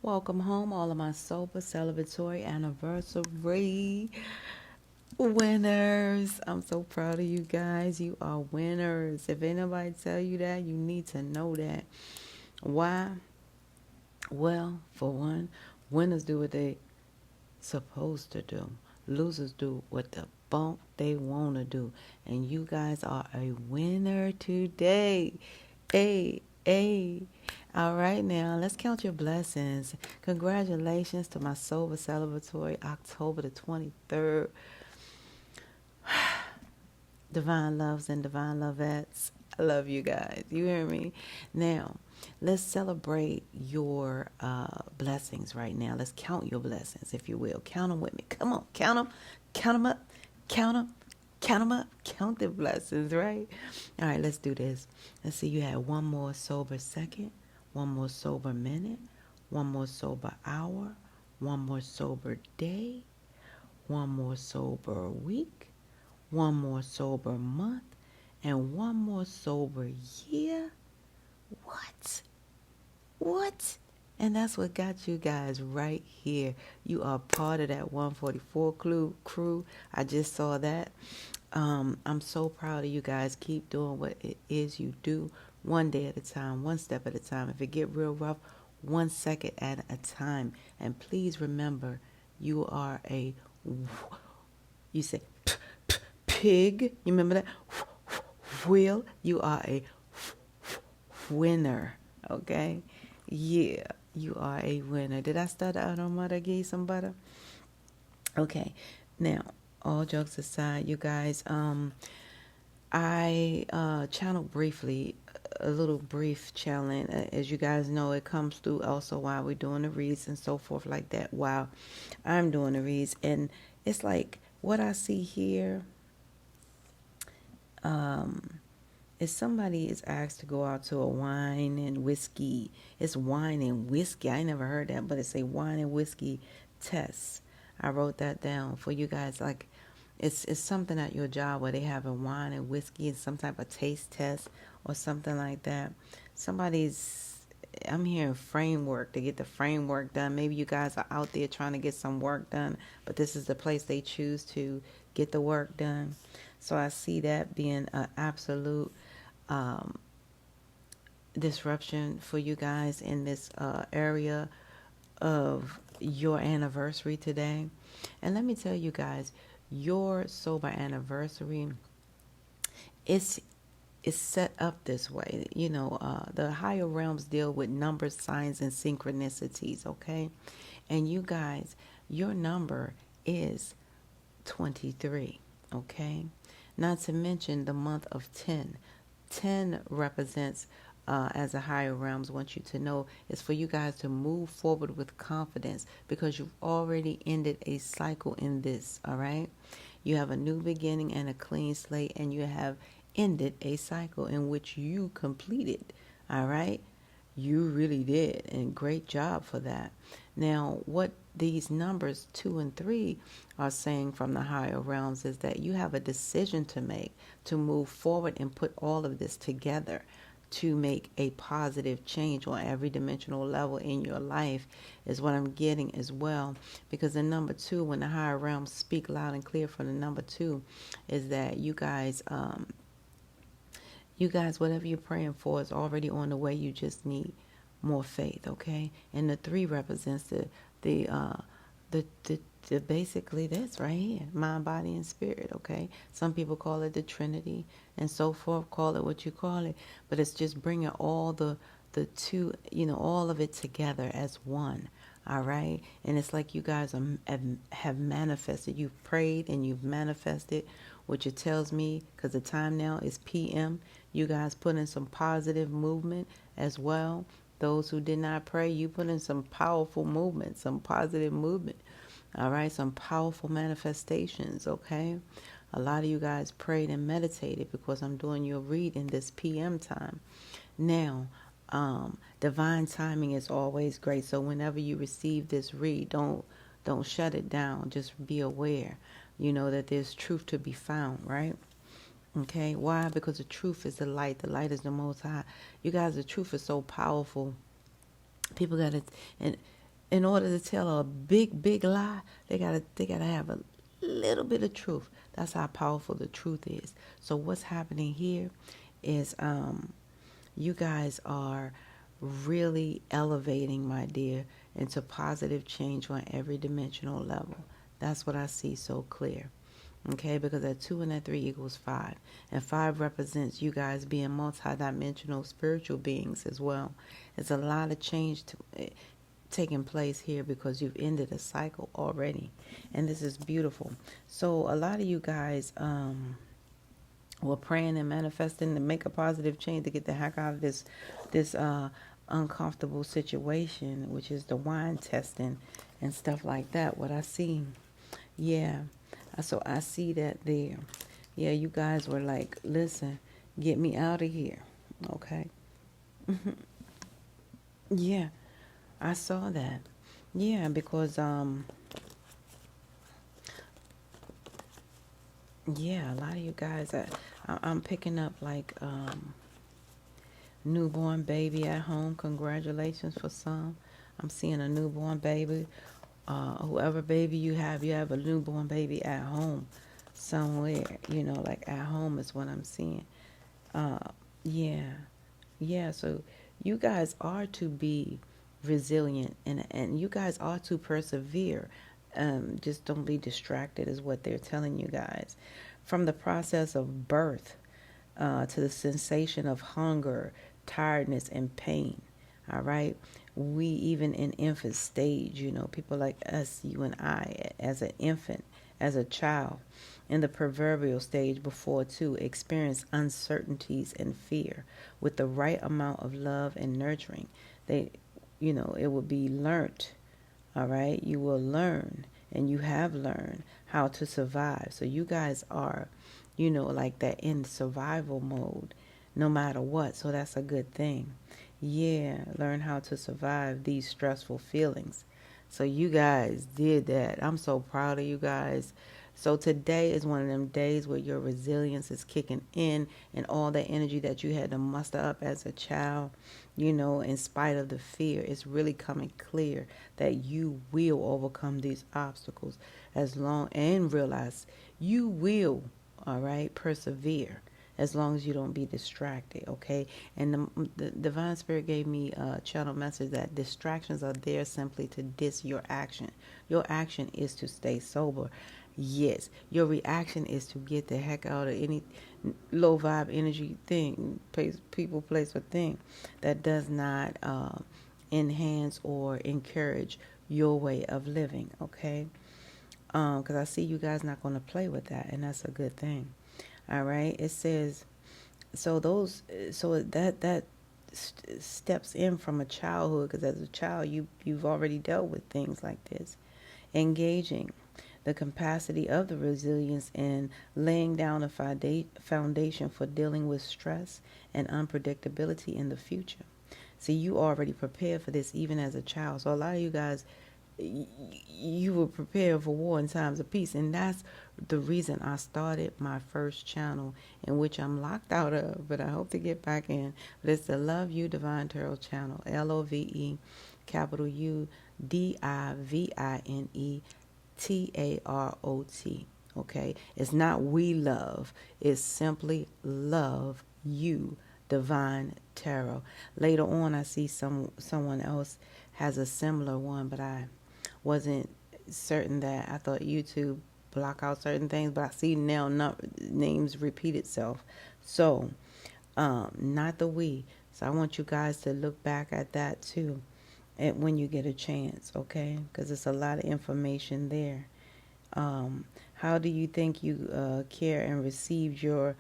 Welcome home, all of my sober celebratory anniversary winners. I'm so proud of you guys. You are winners. If anybody tell you that, you need to know that. Why? Well, for one, winners do what they supposed to do. Losers do what the bunk they want to do. And you guys are a winner today. Hey, hey. All right, now let's count your blessings. Congratulations to my sober celebratory October the 23rd. Divine loves and divine lovettes. I love you guys. You hear me? Now, let's celebrate your blessings right now. Let's count your blessings, if you will. Count them with me. Come on, count them. Count them up. Count them. Count them up. Count the blessings, right? All right, let's do this. Let's see. You had one more sober second, one more sober minute, one more sober hour, one more sober day, one more sober week, one more sober month, and one more sober year. What? What? And that's what got you guys right here. You are part of that 144 crew. I just saw that. I'm so proud of you guys. Keep doing what it is you do, one day at a time, one step at a time. If it get real rough, 1 second at a time. And please remember, you are a, you say, pig. You remember that? Wheel. You are a winner. Okay? Yeah, you are a winner. Did I start out on mother? Give you some butter? Okay. Now, all jokes aside, you guys, I channeled briefly a little brief challenge. As you guys know, it comes through also while we're doing the reads and so forth like that while I'm doing the reads. And it's like what I see here if somebody is asked to go out to a wine and whiskey, it's wine and whiskey. I never heard that, but it's a wine and whiskey test. I wrote that down for you guys. Like, it's something at your job where they have a wine and whiskey and some type of taste test or something like that. I'm hearing framework to get the framework done. Maybe you guys are out there trying to get some work done, but this is the place they choose to get the work done. So I see that being an absolute disruption for you guys in this area of your anniversary today. And let me tell you guys, your sober anniversary is set up this way. You know, the higher realms deal with numbers, signs, and synchronicities, okay? And you guys, your number is 23, okay? Not to mention the month of 10. 10 represents, as the higher realms want you to know, is for you guys to move forward with confidence because you've already ended a cycle in this, all right? You have a new beginning and a clean slate, and you have ended a cycle in which you completed, all right? You really did, and great job for that. Now, what these numbers 2 and 3 are saying from the higher realms is that you have a decision to make to move forward and put all of this together to make a positive change on every dimensional level in your life is what I'm getting as well. Because the number 2, when the higher realms speak loud and clear from the number 2, is that you guys, whatever you're praying for is already on the way. You just need more faith, okay? And the 3 represents the basically this right here, mind, body, and spirit, okay? Some people call it the Trinity and so forth. Call it what you call it, but it's just bringing all the two, all of it together as one. All right, and it's like you guys have manifested. You've prayed and you've manifested, which it tells me, because the time now is PM. You guys put in some positive movement as well. Those who did not pray, you put in some powerful movement, some positive movement. All right, some powerful manifestations, okay? A lot of you guys prayed and meditated because I'm doing your read in this PM time. Now, divine timing is always great. So whenever you receive this read, don't shut it down. Just be aware, that there's truth to be found, right? Okay, why? Because the truth is the light. The light is the most high. You guys, the truth is so powerful. People got it, and in order to tell a big lie, they gotta have a little bit of truth. That's how powerful the truth is. So what's happening here is you guys are really elevating, my dear, into positive change on every dimensional level. That's what I see so clear. Okay, because that 2 and that 3 equals 5. And 5 represents you guys being multidimensional spiritual beings as well. It's a lot of change taking place here because you've ended a cycle already. And this is beautiful. So a lot of you guys were praying and manifesting to make a positive change to get the heck out of this uncomfortable situation, which is the wine testing and stuff like that. What I see, yeah. So I see that there. Yeah, you guys were like, listen, get me out of here. Okay. Yeah, I saw that. Yeah, because yeah, a lot of you guys, I'm picking up like newborn baby at home. Congratulations for some. I'm seeing a newborn baby. Whoever baby you have a newborn baby at home somewhere. You know, like at home is what I'm seeing. Uh, yeah, yeah. So you guys are to be resilient, and you guys are to persevere. Just don't be distracted, is what they're telling you guys. From the process of birth to the sensation of hunger, tiredness, and pain. All right. We, even in infant stage, you know, people like us, you and I, as an infant, as a child, in the proverbial stage before to experience uncertainties and fear with the right amount of love and nurturing. They, you know, it will be learnt. All right. You will learn, and you have learned how to survive. So you guys are, you know, like that in survival mode no matter what. So that's a good thing. Yeah, learn how to survive these stressful feelings. So you guys did that. I'm so proud of you guys. So today is one of them days where your resilience is kicking in, and all that energy that you had to muster up as a child, you know, in spite of the fear, it's really coming clear that you will overcome these obstacles as long, and realize you will, all right, persevere as long as you don't be distracted, okay? And the Divine Spirit gave me a channel message that distractions are there simply to diss your action. Your action is to stay sober. Yes, your reaction is to get the heck out of any low vibe energy thing, people, place, or thing that does not enhance or encourage your way of living, okay? Because I see you guys not going to play with that, and that's a good thing. All right, it says, so that steps in from a childhood, because as a child you've already dealt with things like this. Engaging the capacity of the resilience and laying down a foundation for dealing with stress and unpredictability in the future. See, you already prepared for this even as a child. So a lot of you guys, you were prepared for war in times of peace, and that's the reason I started my first channel, in which I'm locked out of, but I hope to get back in. But it's the Love You Divine Tarot channel, LOVE capital UDIVINE TAROT. Okay, it's not we love, it's simply Love You Divine Tarot. Later on, I see someone else has a similar one, but I wasn't certain that. I thought YouTube block out certain things, but I see now names repeat itself. So, not the we. So I want you guys to look back at that too, and when you get a chance, okay? Because it's a lot of information there. How do you think you care and received your,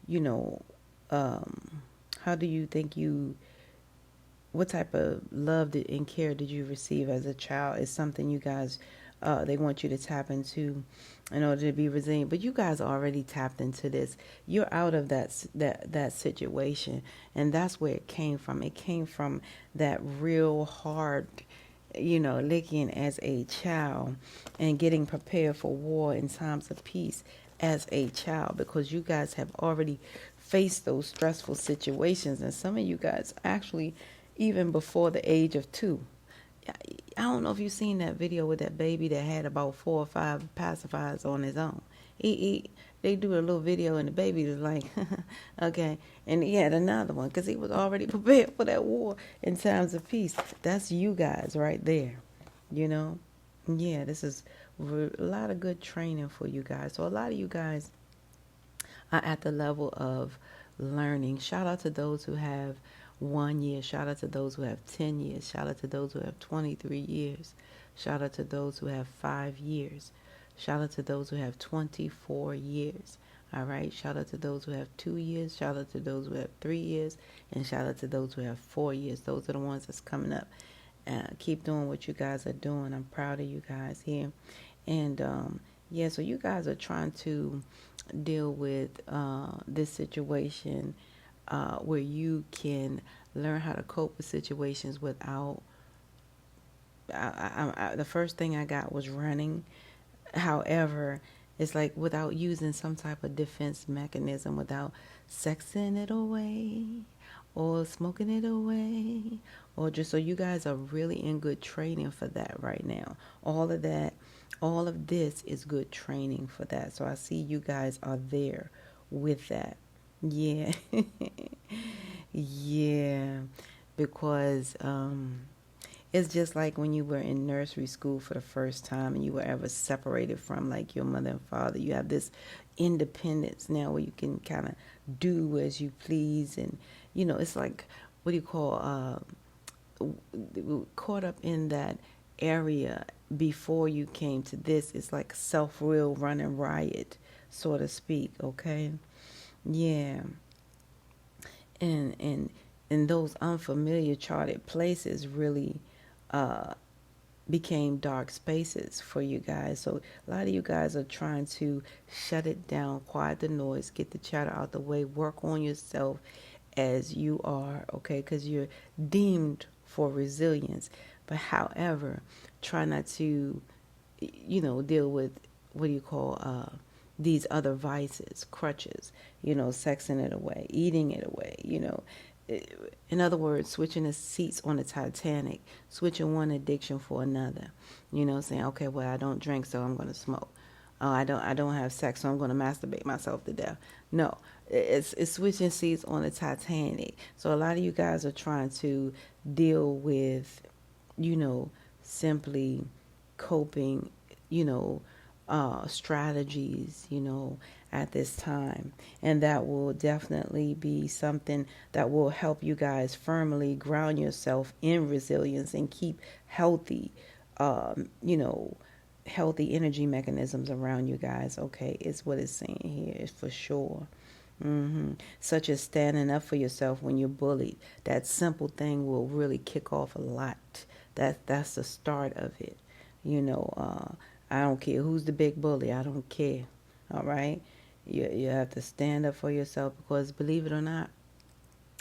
you know, how do you think you, what type of love and care did you receive as a child is something you guys, they want you to tap into in order to be resilient. But you guys already tapped into this. You're out of that situation, and that's where it came from. It came from that real hard, you know, licking as a child and getting prepared for war in times of peace as a child, because you guys have already faced those stressful situations, and some of you guys actually even before the age of 2. I don't know if you've seen that video with that baby that had about 4 or 5 pacifiers on his own. They do a little video and the baby was like, okay. And he had another one because he was already prepared for that war in times of peace. That's you guys right there, you know. Yeah, this is a lot of good training for you guys. So a lot of you guys are at the level of learning. Shout out to those who have 1 year. Shout out to those who have 10 years. Shout out to those who have 23 years. Shout out to those who have 5 years. Shout out to those who have 24 years. All right. Shout out to those who have 2 years. Shout out to those who have 3 years. And shout out to those who have 4 years. Those are the ones that's coming up. Keep doing what you guys are doing. I'm proud of you guys here. And yeah, so you guys are trying to deal with this situation where you can learn how to cope with situations without. The first thing I got was running. However, it's like without using some type of defense mechanism, without sexing it away or smoking it away, or just so you guys are really in good training for that right now. All of that, all of this is good training for that. So I see you guys are there with that. Yeah. Yeah. Because it's just like when you were in nursery school for the first time and you were ever separated from like your mother and father. You have this independence now where you can kind of do as you please. And, you know, it's like, what do you call, caught up in that area before you came to this. It's like self-will running riot, so to speak, okay? Yeah. And those unfamiliar charted places really became dark spaces for you guys. So a lot of you guys are trying to shut it down, quiet the noise, get the chatter out the way, work on yourself as you are, okay? Because you're deemed for resilience. But however, try not to, you know, deal with, what do you call, these other vices, crutches, you know, sexing it away, eating it away, you know. In other words, switching the seats on the Titanic, switching one addiction for another, you know, saying, okay, well, I don't drink, so I'm going to smoke. Oh, I don't have sex, so I'm going to masturbate myself to death. No, it's switching seats on the Titanic. So a lot of you guys are trying to deal with, you know, simply coping, you know, strategies, you know, at this time. And that will definitely be something that will help you guys firmly ground yourself in resilience and keep healthy, you know, healthy energy mechanisms around you guys. Okay, is what it's saying here, is for sure. Such as standing up for yourself when you're bullied. That simple thing will really kick off a lot. That's the start of it. You know, I don't care who's the big bully. I don't care. All right? You have to stand up for yourself because, believe it or not,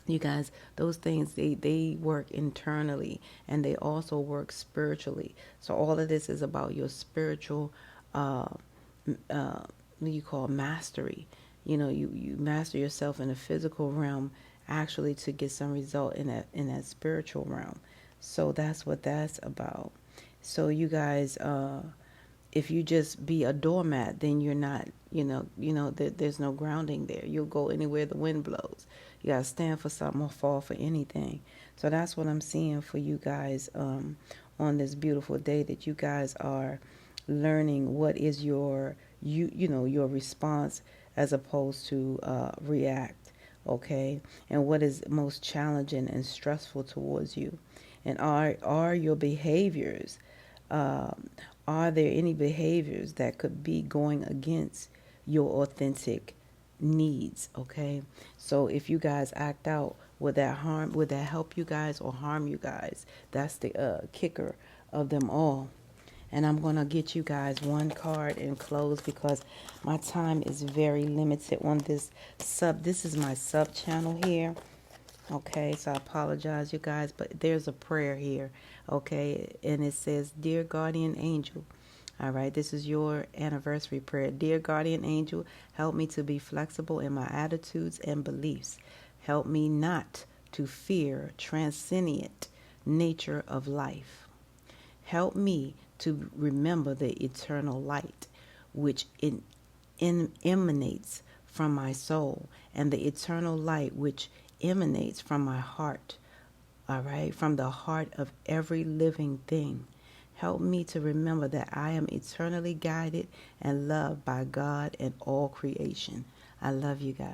you guys, those things, they work internally and they also work spiritually. So all of this is about your spiritual, what do you call, mastery. You know, you master yourself in the physical realm actually to get some result in that spiritual realm. So that's what that's about. So you guys, if you just be a doormat, then you're not, there's no grounding there. You'll go anywhere the wind blows. You got to stand for something or fall for anything. So that's what I'm seeing for you guys on this beautiful day, that you guys are learning what is your response as opposed to react, okay? And what is most challenging and stressful towards you. And are your behaviors, are there any behaviors that could be going against your authentic needs, okay? So if you guys act out, would that help you guys or harm you guys? That's the kicker of them all. And I'm going to get you guys one card and close because my time is very limited on this sub. This is my sub channel here. Okay, so I apologize, you guys, but there's a prayer here, okay? And it says, Dear Guardian Angel, all right, this is your anniversary prayer. Dear Guardian Angel, help me to be flexible in my attitudes and beliefs. Help me not to fear transcendent nature of life. Help me to remember the eternal light which emanates from my soul, and the eternal light which emanates from my heart, all right, from the heart of every living thing. Help me to remember that I am eternally guided and loved by God and all creation. I love you guys.